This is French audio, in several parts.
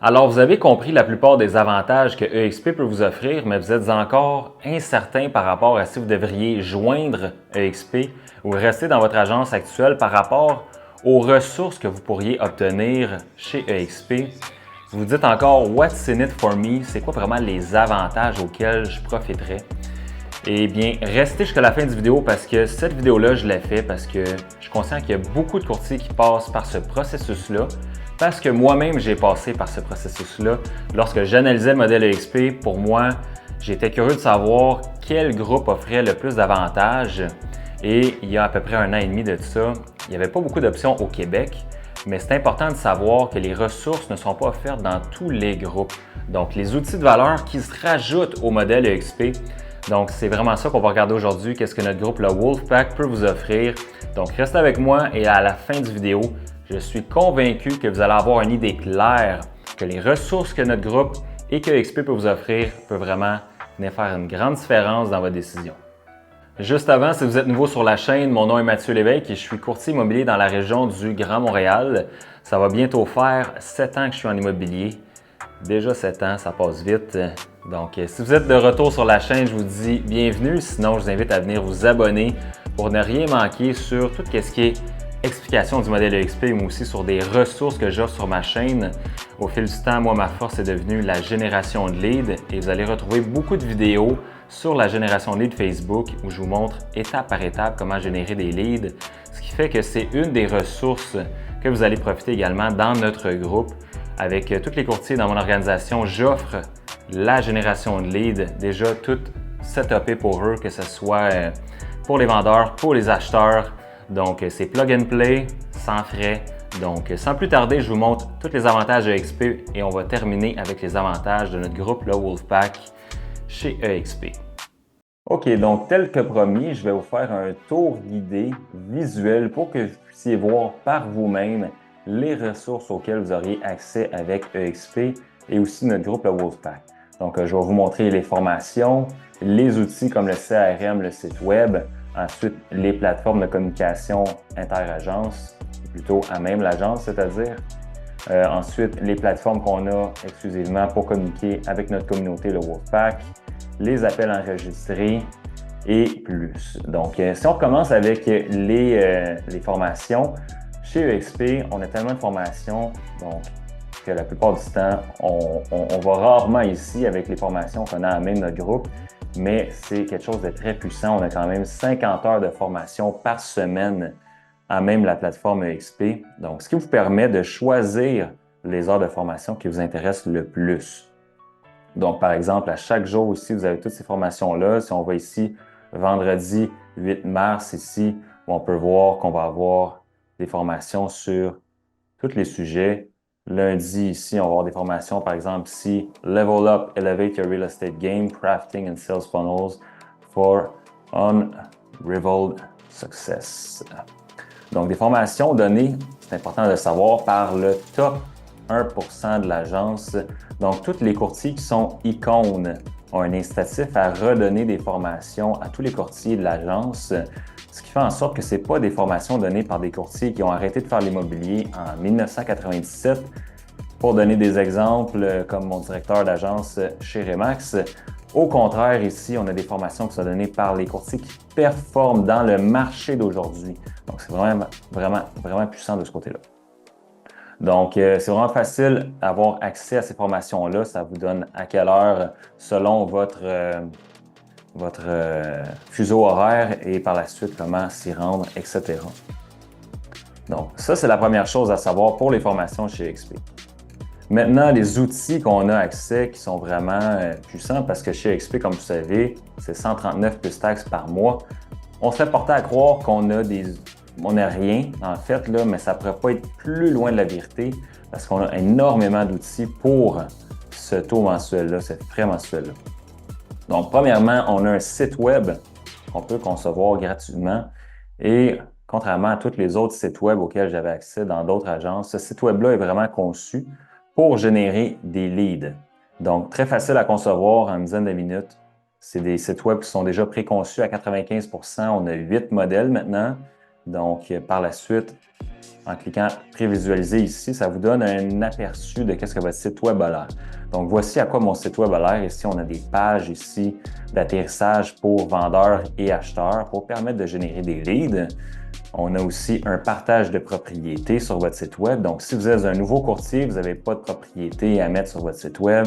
Alors, vous avez compris la plupart des avantages que EXP peut vous offrir, mais vous êtes encore incertain par rapport à si vous devriez joindre EXP ou rester dans votre agence actuelle par rapport aux ressources que vous pourriez obtenir chez EXP. Vous vous dites encore « What's in it for me ?» C'est quoi vraiment les avantages auxquels je profiterais? Eh bien, restez jusqu'à la fin du vidéo parce que cette vidéo-là, je l'ai fait parce que je suis conscient qu'il y a beaucoup de courtiers qui passent par ce processus-là. Parce que moi-même, j'ai passé par ce processus-là. Lorsque j'analysais le modèle EXP, pour moi, j'étais curieux de savoir quel groupe offrait le plus d'avantages. Et il y a à peu près 1 an et demi de ça, il n'y avait pas beaucoup d'options au Québec, mais c'est important de savoir que les ressources ne sont pas offertes dans tous les groupes. Donc, les outils de valeur qui se rajoutent au modèle EXP. Donc, c'est vraiment ça qu'on va regarder aujourd'hui, qu'est-ce que notre groupe, le Wolfpack, peut vous offrir. Donc, restez avec moi et à la fin du vidéo, je suis convaincu que vous allez avoir une idée claire que les ressources que notre groupe et que EXP peut vous offrir peuvent vraiment venir faire une grande différence dans votre décision. Juste avant, si vous êtes nouveau sur la chaîne, mon nom est Mathieu Lévesque et je suis courtier immobilier dans la région du Grand Montréal. Ça va bientôt faire 7 ans que je suis en immobilier. Déjà 7 ans, ça passe vite. Donc, si vous êtes de retour sur la chaîne, je vous dis bienvenue. Sinon, je vous invite à venir vous abonner pour ne rien manquer sur tout ce qui est explication du modèle EXP, mais aussi sur des ressources que j'offre sur ma chaîne. Au fil du temps, moi, ma force est devenue la génération de leads et vous allez retrouver beaucoup de vidéos sur la génération de leads Facebook où je vous montre étape par étape comment générer des leads, ce qui fait que c'est une des ressources que vous allez profiter également dans notre groupe. Avec tous les courtiers dans mon organisation, j'offre la génération de leads déjà toute setupée pour eux, que ce soit pour les vendeurs, pour les acheteurs. Donc, c'est plug and play, sans frais. Donc, sans plus tarder, je vous montre tous les avantages de EXP et on va terminer avec les avantages de notre groupe, le Wolfpack, chez EXP. OK, donc tel que promis, je vais vous faire un tour guidé visuel pour que vous puissiez voir par vous-même les ressources auxquelles vous auriez accès avec EXP et aussi notre groupe, le Wolfpack. Donc, je vais vous montrer les formations, les outils comme le CRM, le site web, ensuite les plateformes de communication inter-agence, plutôt à même l'agence, c'est-à-dire. Ensuite, les plateformes qu'on a exclusivement pour communiquer avec notre communauté, le Wolfpack, les appels enregistrés et plus. Donc, si on commence avec les formations, chez EXP, on a tellement de formations donc, que la plupart du temps, on va rarement ici avec les formations qu'on a à même notre groupe, mais c'est quelque chose de très puissant. On a quand même 50 heures de formation par semaine à même la plateforme EXP. Donc, ce qui vous permet de choisir les heures de formation qui vous intéressent le plus. Donc, par exemple, à chaque jour aussi, vous avez toutes ces formations-là. Si on va ici, vendredi 8 mars, ici, on peut voir qu'on va avoir des formations sur tous les sujets. Lundi, ici, on va avoir des formations, par exemple, ici, Level Up, Elevate Your Real Estate Game, Crafting and Sales Funnels for Unrivaled Success. Donc, des formations données, c'est important de le savoir, par le top 1% de l'agence. Donc, tous les courtiers qui sont icônes ont un incitatif à redonner des formations à tous les courtiers de l'agence, ce qui fait en sorte que ce n'est pas des formations données par des courtiers qui ont arrêté de faire l'immobilier en 1997. Pour donner des exemples, comme mon directeur d'agence chez Remax, au contraire, ici, on a des formations qui sont données par les courtiers qui performent dans le marché d'aujourd'hui. Donc, c'est vraiment puissant de ce côté-là. Donc, c'est vraiment facile d'avoir accès à ces formations-là. Ça vous donne à quelle heure selon votre fuseau horaire et par la suite comment s'y rendre, etc. Donc, ça, c'est la première chose à savoir pour les formations chez EXP. Maintenant, les outils qu'on a accès qui sont vraiment puissants parce que chez EXP, comme vous savez, c'est 139 plus taxes par mois. On serait porté à croire qu'on a on n'a rien, en fait, là, mais ça ne pourrait pas être plus loin de la vérité parce qu'on a énormément d'outils pour ce taux mensuel-là, ce frais mensuel-là. Donc, premièrement, on a un site web qu'on peut concevoir gratuitement et contrairement à tous les autres sites web auxquels j'avais accès dans d'autres agences, ce site web-là est vraiment conçu pour générer des leads. Donc, très facile à concevoir en une dizaine de minutes. C'est des sites web qui sont déjà préconçus à 95%. On a 8 modèles maintenant. Donc, par la suite, en cliquant prévisualiser ici, ça vous donne un aperçu de qu'est-ce que votre site web a l'air. Donc, voici à quoi mon site web a l'air. Ici, on a des pages ici d'atterrissage pour vendeurs et acheteurs pour permettre de générer des leads. On a aussi un partage de propriété sur votre site web. Donc, si vous êtes un nouveau courtier, vous n'avez pas de propriété à mettre sur votre site web,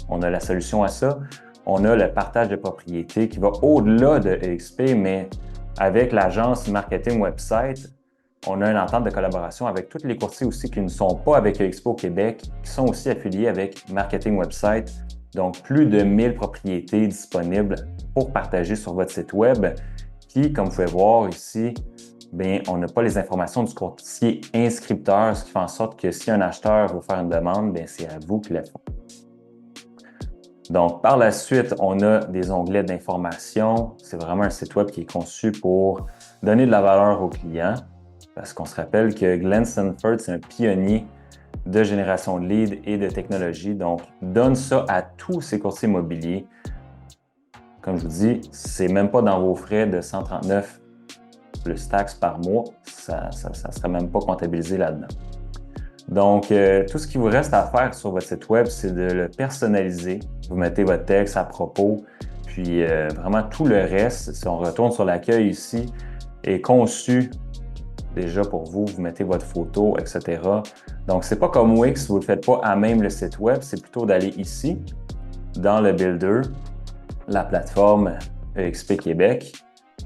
on a la solution à ça. On a le partage de propriété qui va au-delà de EXP, mais avec l'agence Marketing Website, on a une entente de collaboration avec tous les courtiers aussi qui ne sont pas avec EXP au Québec, qui sont aussi affiliés avec Marketing Website. Donc, plus de 1000 propriétés disponibles pour partager sur votre site web qui, comme vous pouvez voir ici, bien, on n'a pas les informations du courtier inscripteur, ce qui fait en sorte que si un acheteur veut faire une demande, bien, c'est à vous qui la font. Donc, par la suite, on a des onglets d'information. C'est vraiment un site web qui est conçu pour donner de la valeur aux clients, parce qu'on se rappelle que Glenn Sanford, c'est un pionnier de génération de leads et de technologie. Donc, donne ça à tous ces courtiers immobiliers. Comme je vous dis, c'est même pas dans vos frais de 139 plus taxes par mois, ça ne sera même pas comptabilisé là-dedans. Donc, tout ce qui vous reste à faire sur votre site web, c'est de le personnaliser. Vous mettez votre texte à propos, puis vraiment tout le reste, si on retourne sur l'accueil ici, est conçu déjà pour vous. Vous mettez votre photo, etc. Donc, c'est pas comme Wix, vous ne le faites pas à même le site web, c'est plutôt d'aller ici, dans le Builder, la plateforme EXP Québec,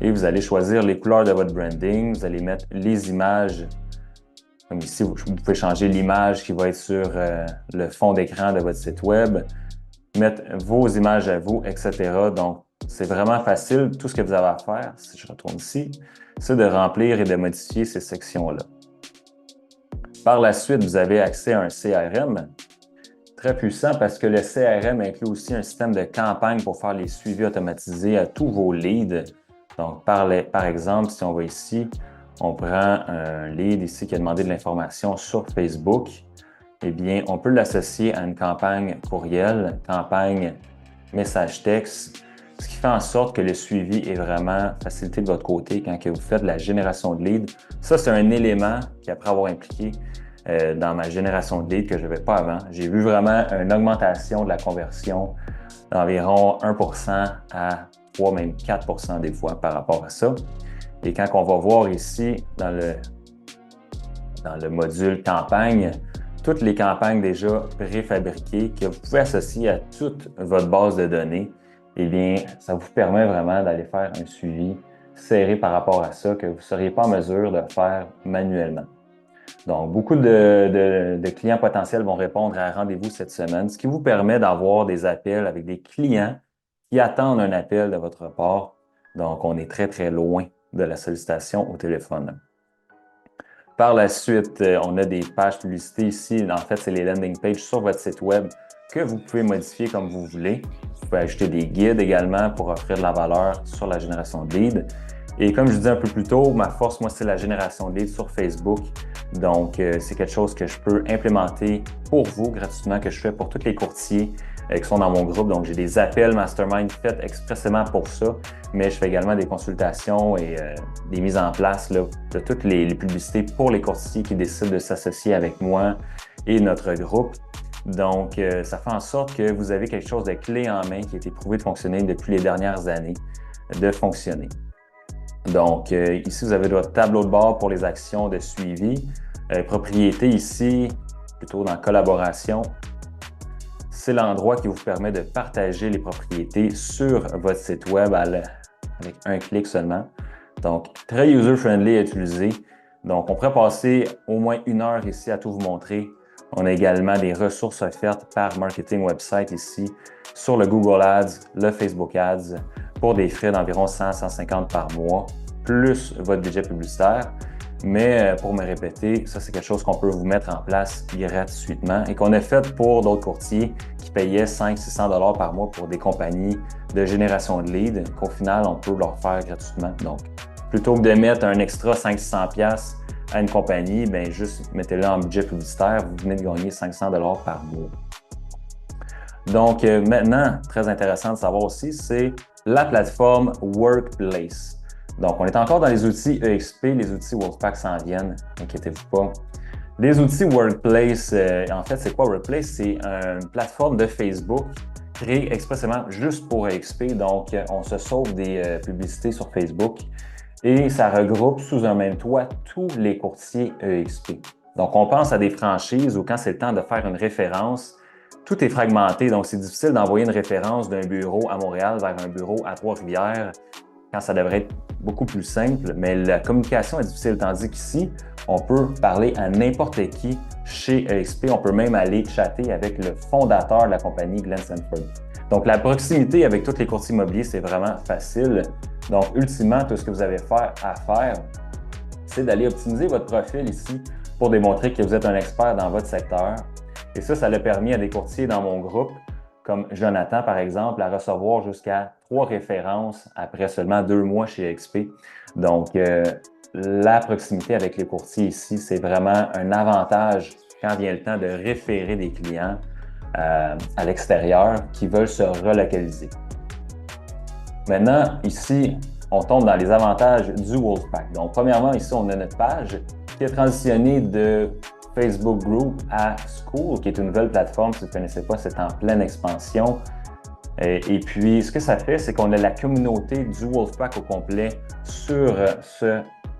et vous allez choisir les couleurs de votre branding, vous allez mettre les images, comme ici, vous pouvez changer l'image qui va être sur le fond d'écran de votre site web, mettre vos images à vous, etc. Donc, c'est vraiment facile. Tout ce que vous avez à faire, si je retourne ici, c'est de remplir et de modifier ces sections-là. Par la suite, vous avez accès à un CRM. Très puissant parce que le CRM inclut aussi un système de campagne pour faire les suivis automatisés à tous vos leads. Donc, par exemple, si on va ici, on prend un lead ici qui a demandé de l'information sur Facebook, eh bien, on peut l'associer à une campagne courriel, campagne message texte, ce qui fait en sorte que le suivi est vraiment facilité de votre côté quand que vous faites de la génération de leads. Ça, c'est un élément qui, après avoir impliqué dans ma génération de leads que je n'avais pas avant, j'ai vu vraiment une augmentation de la conversion d'environ 1% à 3, même 4% des fois par rapport à ça. Et quand on va voir ici dans le module campagne, toutes les campagnes déjà préfabriquées que vous pouvez associer à toute votre base de données, eh bien, ça vous permet vraiment d'aller faire un suivi serré par rapport à ça que vous ne seriez pas en mesure de faire manuellement. Donc, beaucoup de clients potentiels vont répondre à un rendez-vous cette semaine, ce qui vous permet d'avoir des appels avec des clients qui attendent un appel de votre part. Donc, on est très, très loin de la sollicitation au téléphone. Par la suite, on a des pages publicité ici. En fait, c'est les landing pages sur votre site web que vous pouvez modifier comme vous voulez. Vous pouvez ajouter des guides également pour offrir de la valeur sur la génération de leads. Et comme je disais un peu plus tôt, ma force, moi, c'est la génération de leads sur Facebook. Donc, c'est quelque chose que je peux implémenter pour vous gratuitement, que je fais pour tous les courtiers qui sont dans mon groupe. Donc, j'ai des appels mastermind faits expressément pour ça, mais je fais également des consultations et des mises en place là, de toutes les publicités pour les courtiers qui décident de s'associer avec moi et notre groupe. Donc, ça fait en sorte que vous avez quelque chose de clé en main qui a été prouvé de fonctionner depuis les dernières années, de fonctionner. Donc, ici, vous avez votre tableau de bord pour les actions de suivi. Propriété ici, plutôt dans collaboration. C'est l'endroit qui vous permet de partager les propriétés sur votre site web avec un clic seulement. Donc, très user-friendly à utiliser. Donc, on pourrait passer au moins 1 heure ici à tout vous montrer. On a également des ressources offertes par Marketing Website ici sur le Google Ads, le Facebook Ads pour des frais d'environ 100-150 par mois, plus votre budget publicitaire. Mais pour me répéter, ça c'est quelque chose qu'on peut vous mettre en place gratuitement et qu'on a fait pour d'autres courtiers qui payaient 500-600 $ par mois pour des compagnies de génération de leads, qu'au final, on peut leur faire gratuitement. Donc, plutôt que de mettre un extra 500$ à une compagnie, bien, juste mettez-le en budget publicitaire, vous venez de gagner 500 $ par mois. Donc, maintenant, très intéressant de savoir aussi, c'est la plateforme Workplace. Donc, on est encore dans les outils EXP, les outils Wolfpack s'en viennent, inquiétez-vous pas. Les outils Workplace, en fait, c'est quoi Workplace? C'est une plateforme de Facebook créée expressément juste pour EXP. Donc, on se sauve des publicités sur Facebook et ça regroupe sous un même toit tous les courtiers EXP. Donc, on pense à des franchises où quand c'est le temps de faire une référence, tout est fragmenté. Donc, c'est difficile d'envoyer une référence d'un bureau à Montréal vers un bureau à Trois-Rivières quand ça devrait être beaucoup plus simple, mais la communication est difficile, tandis qu'ici, on peut parler à n'importe qui chez EXP. On peut même aller chatter avec le fondateur de la compagnie, Glenn Sanford. Donc, la proximité avec tous les courtiers immobiliers, c'est vraiment facile. Donc, ultimement, tout ce que vous avez à faire, c'est d'aller optimiser votre profil ici pour démontrer que vous êtes un expert dans votre secteur. Et ça l'a permis à des courtiers dans mon groupe, comme Jonathan, par exemple, à recevoir jusqu'à 3 références après seulement 2 mois chez EXP. Donc, la proximité avec les courtiers ici, c'est vraiment un avantage quand vient le temps de référer des clients à l'extérieur qui veulent se relocaliser. Maintenant, ici, on tombe dans les avantages du Wolfpack. Donc, premièrement, ici, on a notre page qui a transitionné de Facebook Group à School, qui est une nouvelle plateforme. Si vous ne connaissez pas, c'est en pleine expansion. Et puis, ce que ça fait, c'est qu'on a la communauté du Wolfpack au complet sur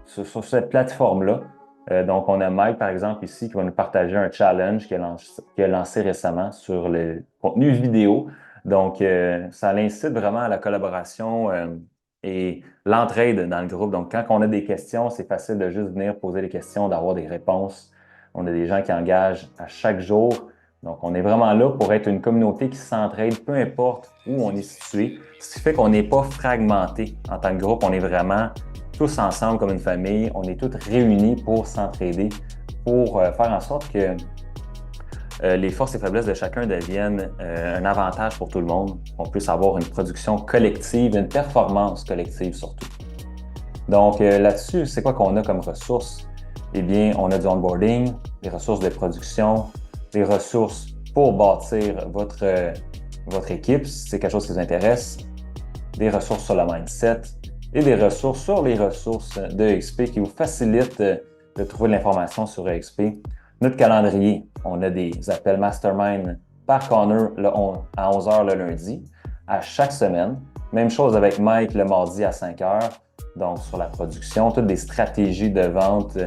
cette plateforme-là. Donc, on a Mike, par exemple, ici, qui va nous partager un challenge qu'il a lancé récemment sur le contenu vidéo. Donc, ça incite vraiment à la collaboration et l'entraide dans le groupe. Donc, quand on a des questions, c'est facile de juste venir poser des questions, d'avoir des réponses. On a des gens qui engagent à chaque jour. Donc, on est vraiment là pour être une communauté qui s'entraide, peu importe où on est situé. Ce qui fait qu'on n'est pas fragmenté en tant que groupe. On est vraiment tous ensemble comme une famille. On est tous réunis pour s'entraider, pour faire en sorte que les forces et faiblesses de chacun deviennent un avantage pour tout le monde. On puisse avoir une production collective, une performance collective surtout. Donc, là-dessus, c'est quoi qu'on a comme ressources? Eh bien, on a du onboarding, des ressources de production, des ressources pour bâtir votre équipe, si c'est quelque chose qui vous intéresse, des ressources sur le mindset et des ressources sur les ressources de EXP qui vous facilitent de trouver de l'information sur EXP. Notre calendrier, on a des appels mastermind par corner à 11h le lundi, à chaque semaine. Même chose avec Mike le mardi à 5h, donc sur la production, toutes des stratégies de vente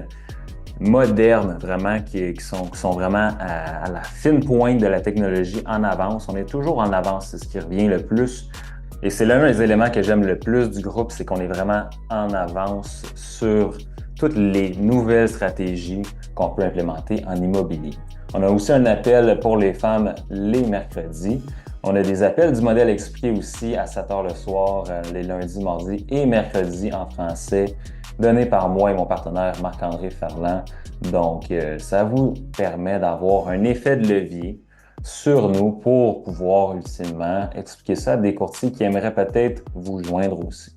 modernes vraiment qui sont vraiment à la fine pointe de la technologie en avance. On est toujours en avance, c'est ce qui revient le plus. Et c'est l'un des éléments que j'aime le plus du groupe, c'est qu'on est vraiment en avance sur toutes les nouvelles stratégies qu'on peut implémenter en immobilier. On a aussi un appel pour les femmes les mercredis. On a des appels du modèle expliqué aussi à 7h le soir, les lundis, mardis et mercredis en français, donnés par moi et mon partenaire Marc-André Ferland. Donc, ça vous permet d'avoir un effet de levier sur nous pour pouvoir ultimement expliquer ça à des courtiers qui aimeraient peut-être vous joindre aussi.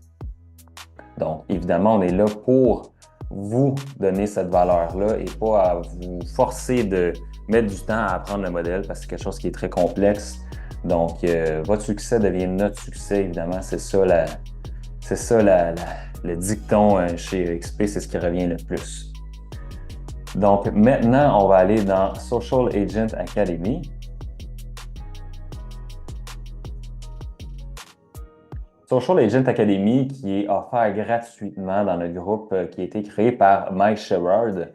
Donc, évidemment, on est là pour vous donner cette valeur-là et pas à vous forcer de mettre du temps à apprendre le modèle parce que c'est quelque chose qui est très complexe. Donc, votre succès devient notre succès, évidemment. C'est ça le dicton chez XP, c'est ce qui revient le plus. Donc, maintenant, on va aller dans Social Agent Academy. Social Agent Academy qui est offert gratuitement dans notre groupe qui a été créé par Mike Sherrard.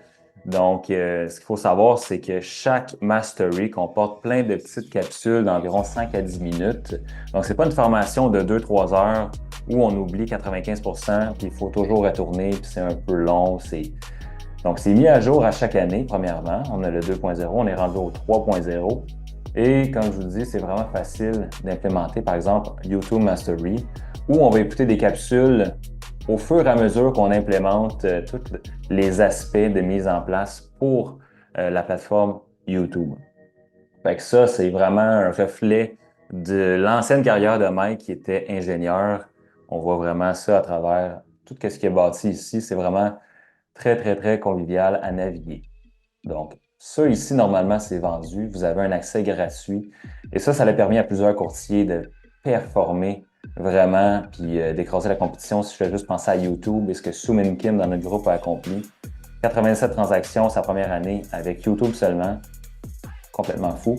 Donc, ce qu'il faut savoir, c'est que chaque Mastery comporte plein de petites capsules d'environ 5 à 10 minutes. Donc, c'est pas une formation de 2-3 heures où on oublie 95%, puis il faut toujours retourner, puis c'est un peu long. Donc, c'est mis à jour à chaque année, premièrement. On a le 2.0, on est rendu au 3.0. Et comme je vous dis, c'est vraiment facile d'implémenter, par exemple, YouTube Mastery, où on va écouter des capsules au fur et à mesure qu'on implémente tous les aspects de mise en place pour la plateforme YouTube. Fait que ça, c'est vraiment un reflet de l'ancienne carrière de Mike qui était ingénieur. On voit vraiment ça à travers tout ce qui est bâti ici. C'est vraiment très, très, très convivial à naviguer. Donc, ça ici, normalement, c'est vendu. Vous avez un accès gratuit. Et ça l'a permis à plusieurs courtiers de performer vraiment, puis d'écraser la compétition. Si je fais juste penser à YouTube et ce que Soo Min Kim dans notre groupe a accompli. 87 transactions sa première année avec YouTube seulement. Complètement fou.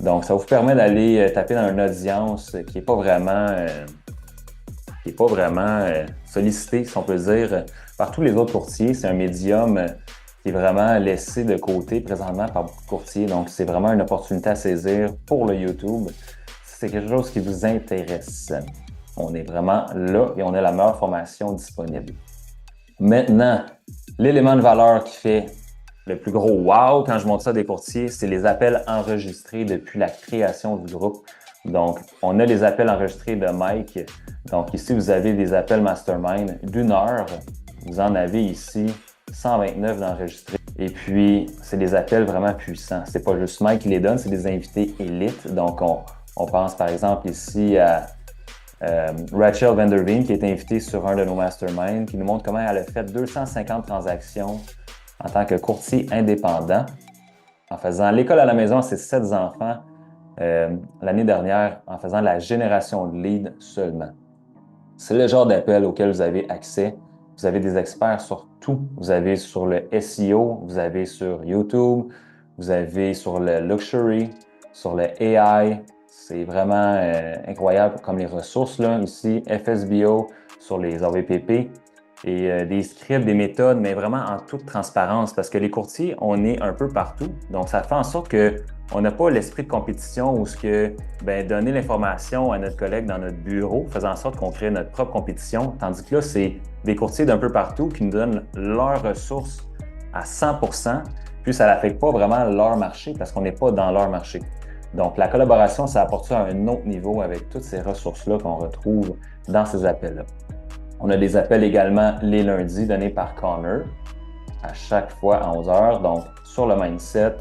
Donc, ça vous permet d'aller taper dans une audience qui n'est pas vraiment, sollicitée, si on peut dire, par tous les autres courtiers. C'est un médium qui est vraiment laissé de côté présentement par beaucoup de courtiers. Donc, c'est vraiment une opportunité à saisir pour le YouTube. C'est quelque chose qui vous intéresse. On est vraiment là et on a la meilleure formation disponible. Maintenant, l'élément de valeur qui fait le plus gros wow quand je montre ça à des courtiers, c'est les appels enregistrés depuis la création du groupe. Donc, on a les appels enregistrés de Mike. Donc, ici, vous avez des appels mastermind d'1 heure. Vous en avez ici 129 d'enregistrés. Et puis, c'est des appels vraiment puissants. C'est pas juste Mike qui les donne, c'est des invités élites. Donc, on pense par exemple ici à Rachel Vanderveen qui est invitée sur un de nos masterminds, qui nous montre comment elle a fait 250 transactions en tant que courtier indépendant en faisant l'école à la maison à ses 7 enfants l'année dernière en faisant la génération de leads seulement. C'est le genre d'appel auquel vous avez accès. Vous avez des experts sur tout. Vous avez sur le SEO, vous avez sur YouTube, vous avez sur le luxury, sur le AI. C'est vraiment incroyable comme les ressources là, ici, FSBO, sur les AVPP et des scripts, des méthodes, mais vraiment en toute transparence parce que les courtiers, on est un peu partout. Donc, ça fait en sorte qu'on n'a pas l'esprit de compétition où ce que donner l'information à notre collègue dans notre bureau faisant en sorte qu'on crée notre propre compétition, tandis que là, c'est des courtiers d'un peu partout qui nous donnent leurs ressources à 100%, puis ça n'affecte pas vraiment leur marché parce qu'on n'est pas dans leur marché. Donc, la collaboration, ça apporte ça à un autre niveau avec toutes ces ressources-là qu'on retrouve dans ces appels-là. On a des appels également les lundis donnés par Connor à chaque fois à 11 heures. Donc, sur le mindset,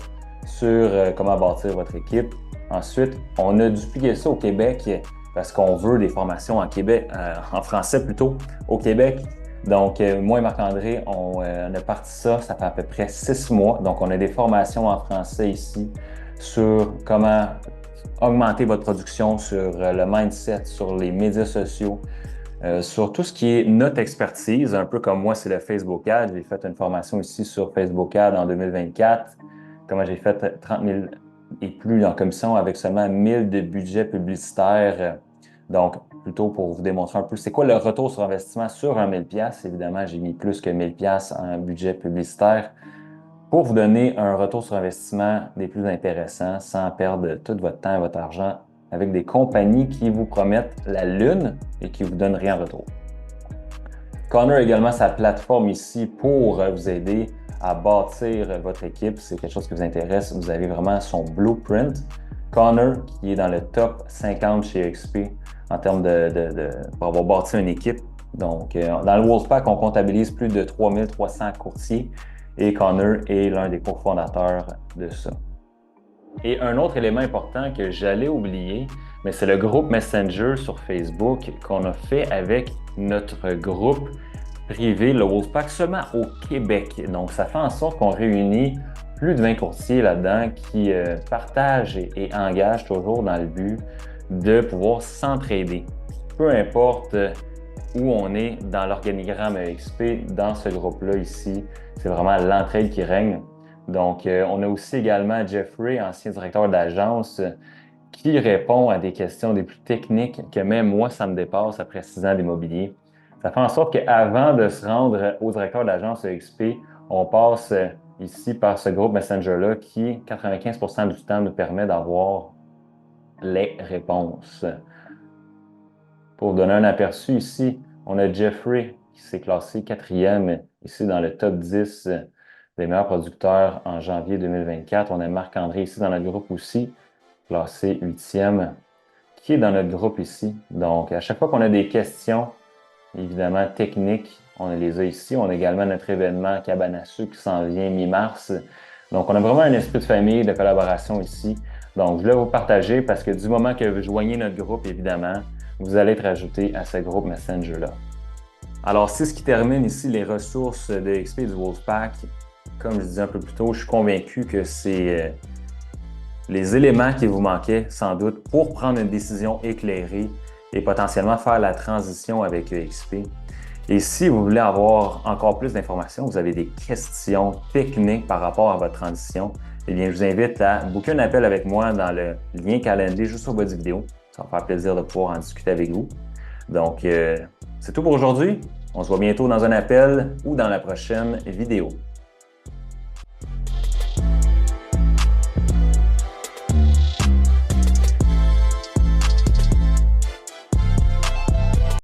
sur comment bâtir votre équipe. Ensuite, on a dupliqué ça au Québec parce qu'on veut des formations en Québec, en français plutôt, au Québec. Donc, moi et Marc-André, on a parti ça fait à peu près 6 mois. Donc, on a des formations en français ici sur comment augmenter votre production, sur le mindset, sur les médias sociaux, sur tout ce qui est notre expertise, un peu comme moi, c'est le Facebook Ad. J'ai fait une formation ici sur Facebook Ad en 2024. Comment j'ai fait 30 000 et plus en commission avec seulement 1000 de budget publicitaire. Donc, plutôt pour vous démontrer un peu c'est quoi le retour sur investissement sur un 1000$. Évidemment, j'ai mis plus que 1000$ en budget publicitaire pour vous donner un retour sur investissement des plus intéressants sans perdre tout votre temps et votre argent avec des compagnies qui vous promettent la lune et qui vous donnent rien en retour. Connor a également sa plateforme ici pour vous aider à bâtir votre équipe. Si c'est quelque chose qui vous intéresse, vous avez vraiment son blueprint. Connor, qui est dans le top 50 chez XP en termes pour avoir bâti une équipe. Donc, dans le Wolfpack, on comptabilise plus de 3300 courtiers et Connor est l'un des cofondateurs de ça. Et un autre élément important que j'allais oublier, mais c'est le groupe Messenger sur Facebook qu'on a fait avec notre groupe privé, le Wolfpack, seulement au Québec. Donc, ça fait en sorte qu'on réunit plus de 20 courtiers là-dedans qui partagent et engagent toujours dans le but de pouvoir s'entraider. Peu importe où on est dans l'organigramme EXP, dans ce groupe-là ici, c'est vraiment l'entraide qui règne. Donc, on a aussi également Jeffrey, ancien directeur d'agence, qui répond à des questions des plus techniques que même moi, ça me dépasse après 6 ans d'immobilier. Ça fait en sorte qu'avant de se rendre au directeur d'agence EXP, on passe ici par ce groupe Messenger-là qui, 95% du temps, nous permet d'avoir les réponses. Pour donner un aperçu ici, on a Jeffrey qui s'est classé 4e ici dans le top 10 des meilleurs producteurs en janvier 2024. On a Marc-André ici dans notre groupe aussi, classé 8e, qui est dans notre groupe ici. Donc, à chaque fois qu'on a des questions, évidemment techniques, on les a ici. On a également notre événement Cabane à sucre qui s'en vient mi-mars. Donc, on a vraiment un esprit de famille, de collaboration ici. Donc, je voulais vous partager parce que du moment que vous joignez notre groupe, évidemment, vous allez être ajouté à ce groupe Messenger-là. Alors, c'est ce qui termine ici les ressources de XP du Wolfpack. Comme je disais un peu plus tôt, je suis convaincu que c'est les éléments qui vous manquaient sans doute pour prendre une décision éclairée et potentiellement faire la transition avec EXP. Et si vous voulez avoir encore plus d'informations, vous avez des questions techniques par rapport à votre transition, eh bien, je vous invite à booker un appel avec moi dans le lien Calendly juste au bas de vidéo. Ça va me faire plaisir de pouvoir en discuter avec vous. Donc, c'est tout pour aujourd'hui. On se voit bientôt dans un appel ou dans la prochaine vidéo.